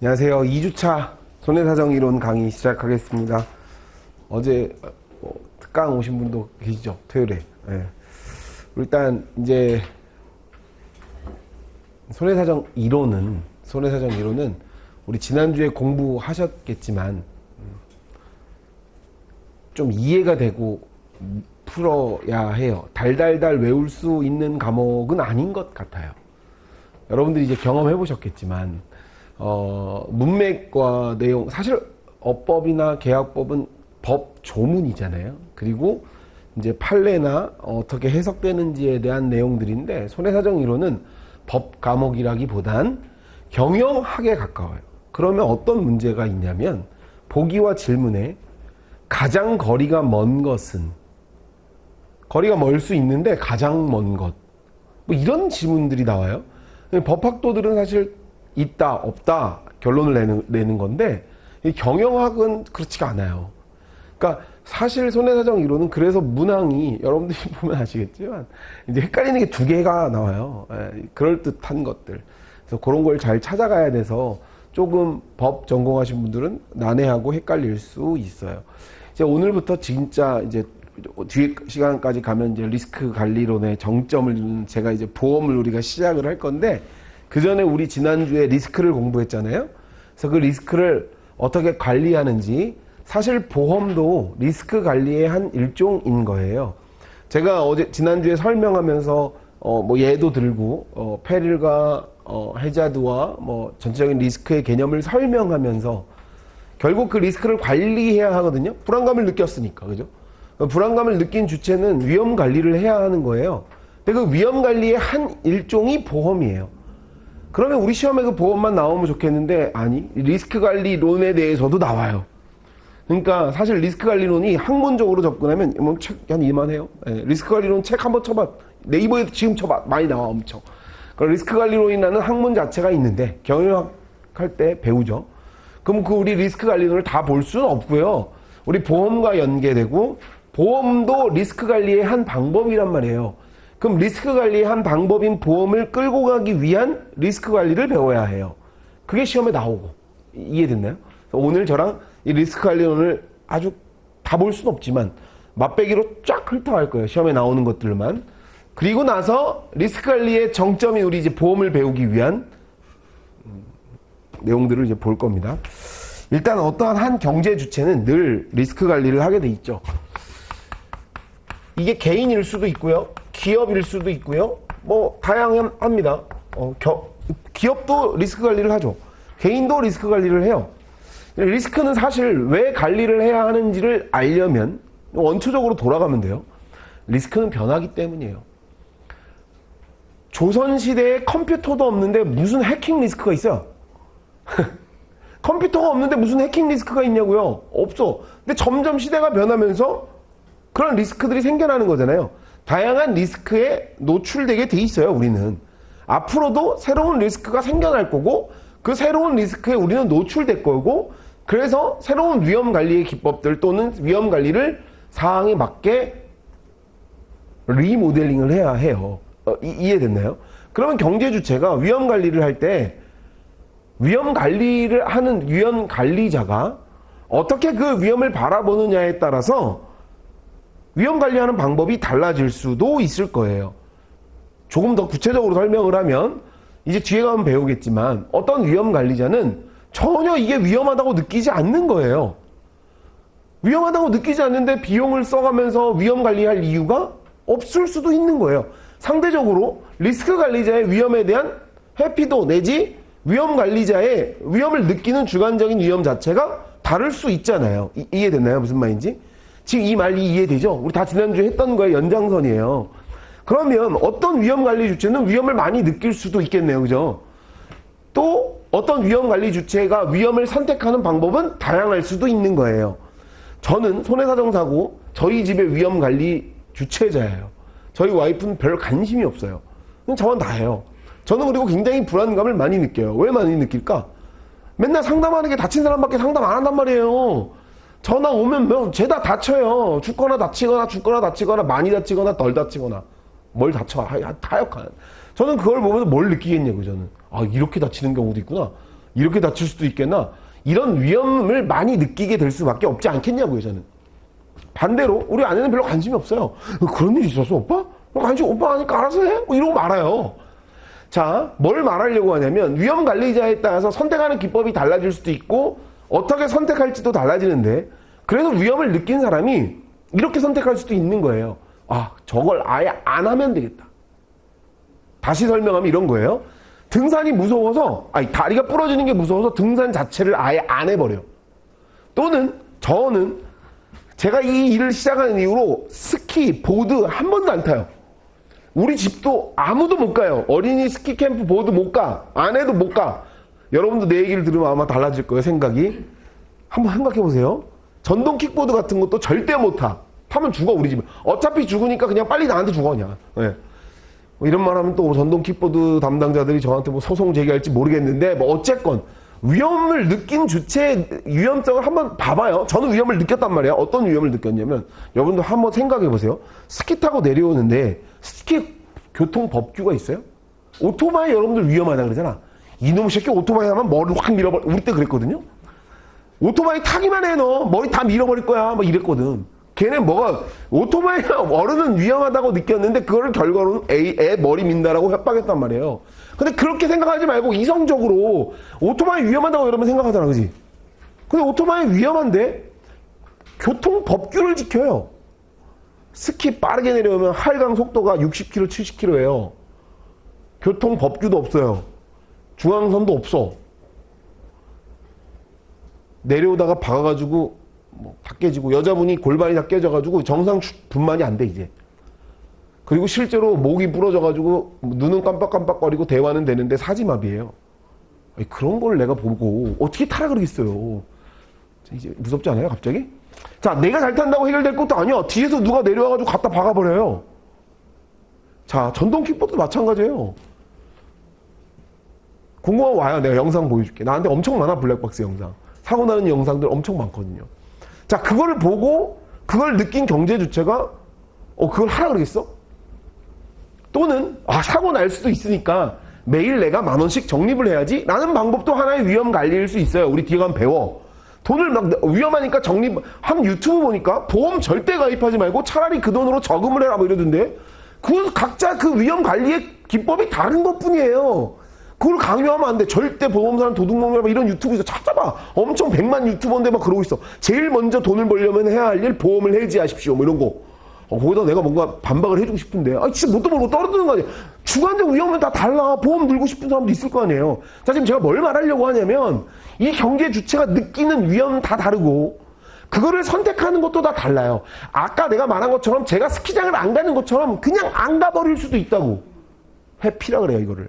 안녕하세요. 2주차 손해사정 이론 강의 시작하겠습니다. 어제 특강 오신 분도 계시죠? 토요일에. 네. 일단 이제 손해사정 이론은 우리 지난주에 공부하셨겠지만 좀 이해가 되고 풀어야 해요. 달달달 외울 수 있는 과목은 아닌 것 같아요. 여러분들이 이제 경험해 보셨겠지만 문맥과 내용, 사실 어법이나 계약법은 법 조문이잖아요. 그리고 이제 판례나 어떻게 해석되는지에 대한 내용들인데, 손해사정 이론은 법 과목이라기보단 경영학에 가까워요. 그러면 어떤 문제가 있냐면, 보기와 질문에 가장 거리가 먼 것은, 거리가 멀 수 있는데 가장 먼 것, 뭐 이런 질문들이 나와요. 법학도들은 사실 있다 없다 결론을 내는 건데, 이 경영학은 그렇지가 않아요. 그러니까 사실 손해사정 이론은, 그래서 문항이 여러분들이 보면 아시겠지만 이제 헷갈리는 게 두 개가 나와요. 그럴듯한 것들. 그래서 그런 걸 잘 찾아가야 돼서 조금 법 전공하신 분들은 난해하고 헷갈릴 수 있어요. 이제 오늘부터 진짜 이제 뒤에 시간까지 가면 이제 리스크 관리론의 정점을, 제가 이제 보험을 우리가 시작을 할 건데, 그 전에 우리 지난주에 리스크를 공부했잖아요. 그래서 그 리스크를 어떻게 관리하는지, 사실 보험도 리스크 관리의 한 일종인 거예요. 제가 지난주에 설명하면서 뭐 예도 들고 페릴과 해자드와 뭐 전체적인 리스크의 개념을 설명하면서, 결국 그 리스크를 관리해야 하거든요. 불안감을 느꼈으니까, 그죠? 불안감을 느낀 주체는 위험 관리를 해야 하는 거예요. 근데 그 위험 관리의 한 일종이 보험이에요. 그러면 우리 시험에 그 보험만 나오면 좋겠는데, 아니, 리스크 관리론에 대해서도 나와요. 그러니까 사실 리스크 관리론이 학문적으로 접근하면 뭐 책 한 이만해요. 리스크 관리론 책 한번 쳐봐. 네이버에도 지금 쳐봐. 많이 나와, 엄청. 리스크 관리론이라는 학문 자체가 있는데, 경영학 할 때 배우죠. 그럼 그 우리 리스크 관리론을 다 볼 수는 없고요. 우리 보험과 연계되고, 보험도 리스크 관리의 한 방법이란 말이에요. 그럼 리스크 관리의 한 방법인 보험을 끌고 가기 위한 리스크 관리를 배워야 해요. 그게 시험에 나오고. 이해됐나요? 오늘 저랑 이 리스크 관리론을 아주 다 볼 수는 없지만 맛배기로 쫙 훑어갈 거예요. 시험에 나오는 것들만. 그리고 나서 리스크 관리의 정점이 우리 이제 보험을 배우기 위한 내용들을 이제 볼 겁니다. 일단 어떠한 한 경제 주체는 늘 리스크 관리를 하게 돼 있죠. 이게 개인일 수도 있고요, 기업일 수도 있고요, 뭐 다양합니다. 기업도 리스크 관리를 하죠. 개인도 리스크 관리를 해요. 리스크는 사실 왜 관리를 해야 하는지를 알려면 원초적으로 돌아가면 돼요. 리스크는 변하기 때문이에요. 조선시대에 컴퓨터도 없는데 무슨 해킹 리스크가 있어요? 컴퓨터가 없는데 무슨 해킹 리스크가 있냐고요? 없어. 근데 점점 시대가 변하면서 그런 리스크들이 생겨나는 거잖아요. 다양한 리스크에 노출되게 돼 있어요, 우리는. 앞으로도 새로운 리스크가 생겨날 거고, 그 새로운 리스크에 우리는 노출될 거고, 그래서 새로운 위험 관리의 기법들 또는 위험 관리를 상황에 맞게 리모델링을 해야 해요. 이해됐나요? 그러면 경제 주체가 위험 관리를 할 때, 위험 관리를 하는 위험 관리자가 어떻게 그 위험을 바라보느냐에 따라서 위험 관리하는 방법이 달라질 수도 있을 거예요. 조금 더 구체적으로 설명을 하면, 이제 뒤에 가면 배우겠지만, 어떤 위험 관리자는 전혀 이게 위험하다고 느끼지 않는 거예요. 위험하다고 느끼지 않는데 비용을 써가면서 위험 관리할 이유가 없을 수도 있는 거예요. 상대적으로 리스크 관리자의 위험에 대한 회피도 내지 위험 관리자의 위험을 느끼는 주관적인 위험 자체가 다를 수 있잖아요. 이해됐나요? 무슨 말인지? 지금 이 말이 이해되죠? 우리 다 지난주에 했던 거의 연장선이에요. 그러면 어떤 위험관리 주체는 위험을 많이 느낄 수도 있겠네요. 그죠? 또 어떤 위험관리 주체가 위험을 선택하는 방법은 다양할 수도 있는 거예요. 저는 손해사정사고 저희 집의 위험관리 주체자예요. 저희 와이프는 별 관심이 없어요. 저만 다 해요. 저는 그리고 굉장히 불안감을 많이 느껴요. 왜 많이 느낄까? 맨날 상담하는 게 다친 사람밖에 상담 안 한단 말이에요. 전화 오면 뭐 죄다 다쳐요. 죽거나 다치거나 많이 다치거나 덜 다치거나 뭘 다쳐 하여간. 저는 그걸 보면서 뭘 느끼겠냐고. 저는 이렇게 다치는 경우도 있구나. 이렇게 다칠 수도 있겠나? 이런 위험을 많이 느끼게 될 수밖에 없지 않겠냐고요, 저는. 반대로 우리 아내는 별로 관심이 없어요. 그런 일이 있었어, 오빠? 관심 오빠 하니까 알아서 해? 뭐 이러고 말아요. 자, 뭘 말하려고 하냐면 위험 관리자에 따라서 선택하는 기법이 달라질 수도 있고 어떻게 선택할지도 달라지는데 그래서 위험을 느낀 사람이 이렇게 선택할 수도 있는 거예요. 아, 저걸 아예 안 하면 되겠다. 다시 설명하면 이런 거예요. 등산이 무서워서, 다리가 부러지는 게 무서워서 등산 자체를 아예 안 해버려. 또는 저는 제가 이 일을 시작한 이후로 스키, 보드 한 번도 안 타요. 우리 집도 아무도 못 가요. 어린이 스키 캠프 보드 못 가. 아내도 못 가. 여러분도 내 얘기를 들으면 아마 달라질 거예요, 생각이. 한번 생각해 보세요. 전동 킥보드 같은 것도 절대 못 타. 타면 죽어, 우리 집은. 어차피 죽으니까 그냥 빨리 나한테 죽어, 그냥. 네. 뭐 이런 말 하면 또 전동 킥보드 담당자들이 저한테 뭐 소송 제기할지 모르겠는데, 뭐 어쨌건 위험을 느낀 주체의 위험성을 한번 봐봐요. 저는 위험을 느꼈단 말이에요. 어떤 위험을 느꼈냐면, 여러분도 한번 생각해 보세요. 스키 타고 내려오는데, 스키 교통 법규가 있어요? 오토바이 여러분들 위험하다 그러잖아. 이놈 새끼 오토바이 하면 머리를 확 밀어버려. 우리 때 그랬거든요. 오토바이 타기만 해, 너. 머리 다 밀어버릴 거야. 뭐 이랬거든. 걔네 뭐가, 오토바이 어른은 위험하다고 느꼈는데, 그거를 결과로는 애 머리 민다라고 협박했단 말이에요. 근데 그렇게 생각하지 말고, 이성적으로, 오토바이 위험하다고 여러분 생각하잖아, 그지? 근데 오토바이 위험한데, 교통 법규를 지켜요. 스키 빠르게 내려오면 하강 속도가 60km, 70km예요. 교통 법규도 없어요. 중앙선도 없어. 내려오다가 박아가지고 다 깨지고 여자분이 골반이 다 깨져가지고 정상 분만이 안 돼 이제. 그리고 실제로 목이 부러져가지고 눈은 깜빡깜빡거리고 대화는 되는데 사지마비예요. 그런 걸 내가 보고 어떻게 타라 그러겠어요. 이제 무섭지 않아요 갑자기? 자, 내가 잘 탄다고 해결될 것도 아니야. 뒤에서 누가 내려와가지고 갖다 박아버려요. 자, 전동 킥보드도 마찬가지예요. 궁금하면 와요. 내가 영상 보여줄게. 나한테 엄청 많아, 블랙박스 영상. 사고 나는 영상들 엄청 많거든요. 자, 그거를 보고 그걸 느낀 경제 주체가 그걸 하라 그러겠어? 또는 사고 날 수도 있으니까 매일 내가 10,000원씩 적립을 해야지 라는 방법도 하나의 위험 관리일 수 있어요. 우리 뒤에 가면 배워. 돈을 막 위험하니까 적립, 한 유튜브 보니까 보험 절대 가입하지 말고 차라리 그 돈으로 저금을 해라 뭐 이러던데, 그건 각자 그 위험 관리의 기법이 다른 것 뿐이에요. 그걸 강요하면 안 돼. 절대 보험사는 도둑놈이라 이런 유튜브에서 찾아봐. 엄청 100만 유튜버인데 막 그러고 있어. 제일 먼저 돈을 벌려면 해야 할 일 보험을 해지하십시오. 뭐 이런 거. 거기다 내가 뭔가 반박을 해주고 싶은데, 진짜 뭣도 모르고 떨어뜨리는 거 아니야. 주관적 위험은 다 달라. 보험 들고 싶은 사람도 있을 거 아니에요. 자, 지금 제가 뭘 말하려고 하냐면, 이 경제 주체가 느끼는 위험은 다 다르고, 그거를 선택하는 것도 다 달라요. 아까 내가 말한 것처럼 제가 스키장을 안 가는 것처럼 그냥 안 가버릴 수도 있다고. 회피라 그래요, 이거를.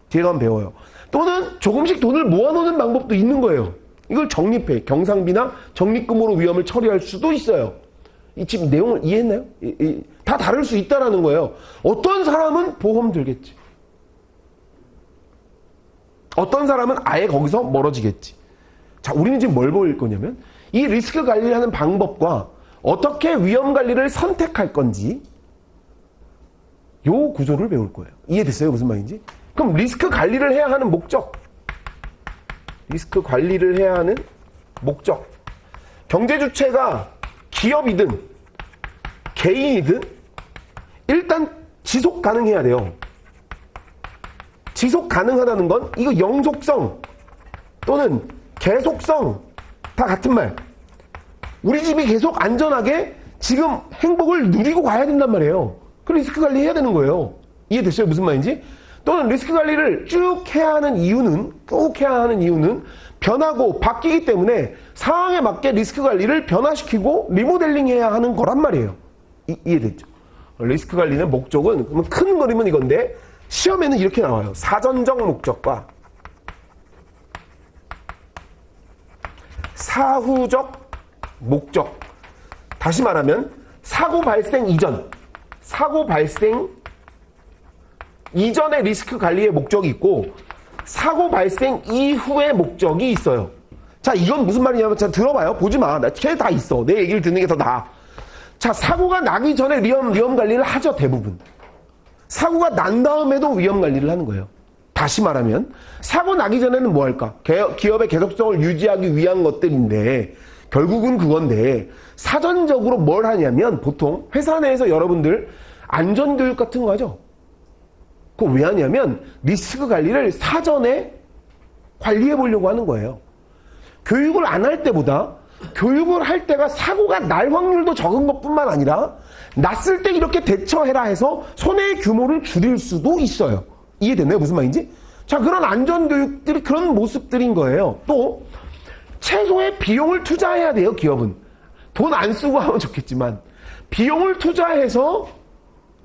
뒤에 가면 배워요. 또는 조금씩 돈을 모아놓는 방법도 있는 거예요. 이걸 적립해. 경상비나 적립금으로 위험을 처리할 수도 있어요. 이 지금 내용을 이해했나요? 다 다를 수 있다라는 거예요. 어떤 사람은 보험 들겠지. 어떤 사람은 아예 거기서 멀어지겠지. 자, 우리는 지금 뭘 보일 거냐면 이 리스크 관리를 하는 방법과 어떻게 위험 관리를 선택할 건지 요 구조를 배울 거예요. 이해됐어요? 무슨 말인지? 그럼 리스크 관리를 해야 하는 목적. 리스크 관리를 해야 하는 목적. 경제 주체가 기업이든 개인이든 일단 지속 가능해야 돼요. 지속 가능하다는 건 이거 영속성 또는 계속성 다 같은 말. 우리 집이 계속 안전하게 지금 행복을 누리고 가야 된단 말이에요. 그 리스크 관리 해야 되는 거예요. 이해됐어요? 무슨 말인지? 또는 리스크 관리를 쭉 해야 하는 이유는, 꼭 해야 하는 이유는 변하고 바뀌기 때문에 상황에 맞게 리스크 관리를 변화시키고 리모델링 해야 하는 거란 말이에요. 이해됐죠? 리스크 관리는 목적은, 그러면 큰 그림은 이건데, 시험에는 이렇게 나와요. 사전적 목적과 사후적 목적. 다시 말하면, 사고 발생 이전의 리스크 관리의 목적이 있고, 사고 발생 이후의 목적이 있어요. 자, 이건 무슨 말이냐면, 자, 들어봐요. 보지 마. 걔 다 있어. 내 얘기를 듣는 게 더 나아. 자, 사고가 나기 전에 위험 관리를 하죠, 대부분. 사고가 난 다음에도 위험 관리를 하는 거예요. 다시 말하면 사고 나기 전에는 뭐 할까? 기업의 계속성을 유지하기 위한 것들인데 결국은 그건데 사전적으로 뭘 하냐면 보통 회사 내에서 여러분들 안전교육 같은 거 하죠. 그거 왜 하냐면 리스크 관리를 사전에 관리해 보려고 하는 거예요. 교육을 안 할 때보다 교육을 할 때가 사고가 날 확률도 적은 것뿐만 아니라 났을 때 이렇게 대처해라 해서 손해의 규모를 줄일 수도 있어요. 이해됐나요? 무슨 말인지? 자, 그런 안전교육들이 그런 모습들인 거예요. 또 최소의 비용을 투자해야 돼요. 기업은 돈 안 쓰고 하면 좋겠지만 비용을 투자해서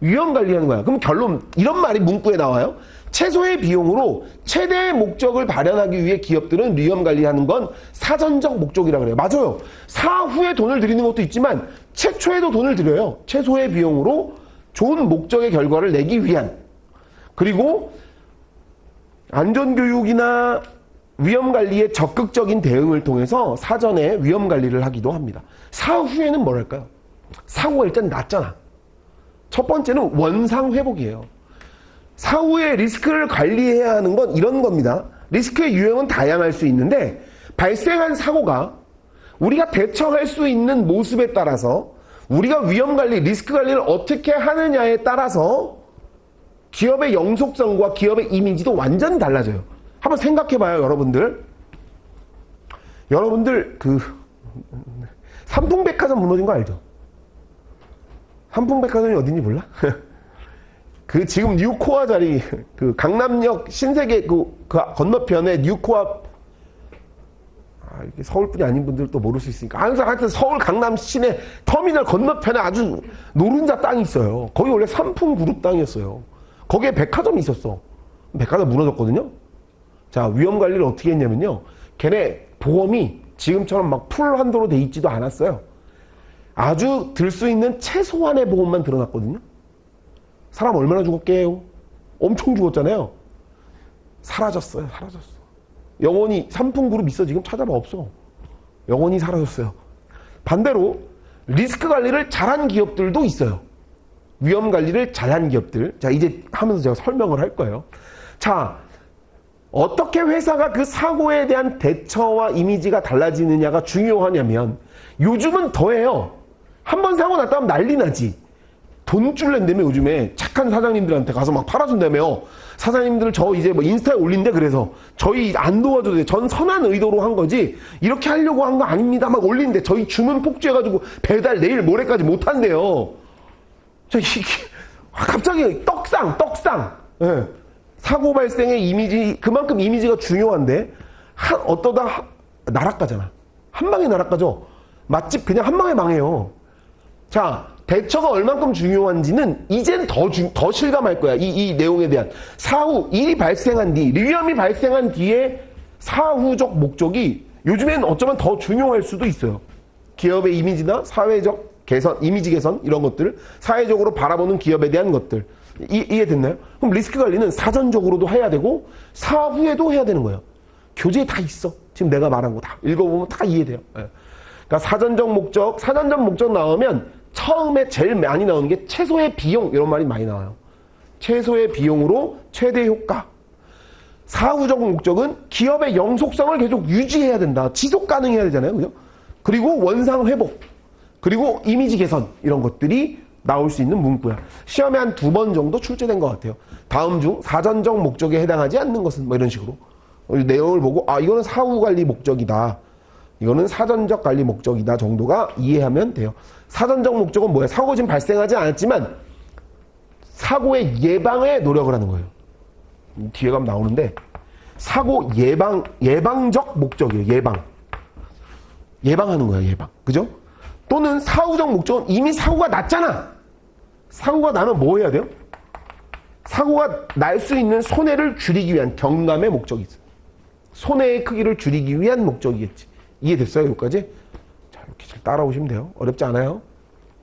위험 관리하는 거야. 그럼 결론 이런 말이 문구에 나와요. 최소의 비용으로 최대의 목적을 발현하기 위해 기업들은 위험 관리하는 건 사전적 목적이라고 그래요. 맞아요. 사후에 돈을 들이는 것도 있지만 최초에도 돈을 들여요. 최소의 비용으로 좋은 목적의 결과를 내기 위한. 그리고 안전교육이나 위험관리의 적극적인 대응을 통해서 사전에 위험관리를 하기도 합니다. 사후에는 뭘 할까요? 사고가 일단 났잖아. 첫 번째는 원상회복이에요. 사후에 리스크를 관리해야 하는 건 이런 겁니다. 리스크의 유형은 다양할 수 있는데 발생한 사고가 우리가 대처할 수 있는 모습에 따라서 우리가 위험관리, 리스크관리를 어떻게 하느냐에 따라서 기업의 영속성과 기업의 이미지도 완전히 달라져요. 한번 생각해봐요, 여러분들. 여러분들 삼풍백화점 무너진 거 알죠? 삼풍백화점이 어딘지 몰라? 지금 뉴코아 자리, 강남역 신세계 건너편에 뉴코아, 이게 서울분이 아닌 분들도 모를 수 있으니까. 하여튼 서울 강남 시내 터미널 건너편에 아주 노른자 땅이 있어요. 거기 원래 삼풍그룹 땅이었어요. 거기에 백화점이 있었어. 백화점 무너졌거든요? 자, 위험관리를 어떻게 했냐면요. 걔네 보험이 지금처럼 막 풀 한도로 돼 있지도 않았어요. 아주 들 수 있는 최소한의 보험만 들어놨거든요. 사람 얼마나 죽었게요? 엄청 죽었잖아요. 사라졌어요. 영원히 삼풍그룹 있어. 지금 찾아봐. 없어. 영원히 사라졌어요. 반대로 리스크 관리를 잘한 기업들도 있어요. 위험 관리를 잘한 기업들. 자, 이제 하면서 제가 설명을 할 거예요. 자, 어떻게 회사가 그 사고에 대한 대처와 이미지가 달라지느냐가 중요하냐면 요즘은 더해요. 한번 사고 났다면 난리 나지. 돈줄 낸다며 요즘에 착한 사장님들한테 가서 막 팔아준다며. 사장님들 저 이제 뭐 인스타에 올린대. 그래서 저희 안 도와줘도 돼. 전 선한 의도로 한 거지 이렇게 하려고 한 거 아닙니다 막 올린대. 저희 주문 폭주해가지고 배달 내일 모레까지 못 한대요. 갑자기 떡상. 예. 사고 발생의 이미지, 그만큼 이미지가 중요한데 어떠다 날아가잖아. 한 방에 날아가죠. 맛집 그냥 한 방에 망해요. 자, 대처가 얼만큼 중요한지는 이젠 더 실감할 거야. 이 내용에 대한. 사후, 일이 발생한 뒤, 위험이 발생한 뒤에 사후적 목적이 요즘엔 어쩌면 더 중요할 수도 있어요. 기업의 이미지나 사회적 개선, 이미지 개선, 이런 것들, 사회적으로 바라보는 기업에 대한 것들. 이해됐나요? 그럼 리스크 관리는 사전적으로도 해야 되고, 사후에도 해야 되는 거예요. 교재에 다 있어. 지금 내가 말한 거 다. 읽어보면 다 이해돼요. 예. 그러니까 사전적 목적 나오면 처음에 제일 많이 나오는 게 최소의 비용, 이런 말이 많이 나와요. 최소의 비용으로 최대 효과. 사후적 목적은 기업의 영속성을 계속 유지해야 된다. 지속 가능해야 되잖아요. 그죠? 그리고 원상 회복. 그리고 이미지 개선. 이런 것들이 나올 수 있는 문구야. 시험에 한 2번 정도 출제된 것 같아요. 다음 중 사전적 목적에 해당하지 않는 것은 뭐 이런 식으로. 내용을 보고 이거는 사후 관리 목적이다. 이거는 사전적 관리 목적이다 정도가 이해하면 돼요. 사전적 목적은 뭐야? 사고 지금 발생하지 않았지만 사고의 예방에 노력을 하는 거예요. 뒤에 가면 나오는데 사고 예방적 목적이에요. 예방하는 거예요. 예방. 그죠? 또는 사후적 목적은 이미 사고가 났잖아. 사고가 나면 뭐 해야 돼요? 사고가 날 수 있는 손해를 줄이기 위한 경감의 목적이 있어요. 손해의 크기를 줄이기 위한 목적이겠지. 이해됐어요? 여기까지? 자, 이렇게 잘 따라오시면 돼요. 어렵지 않아요?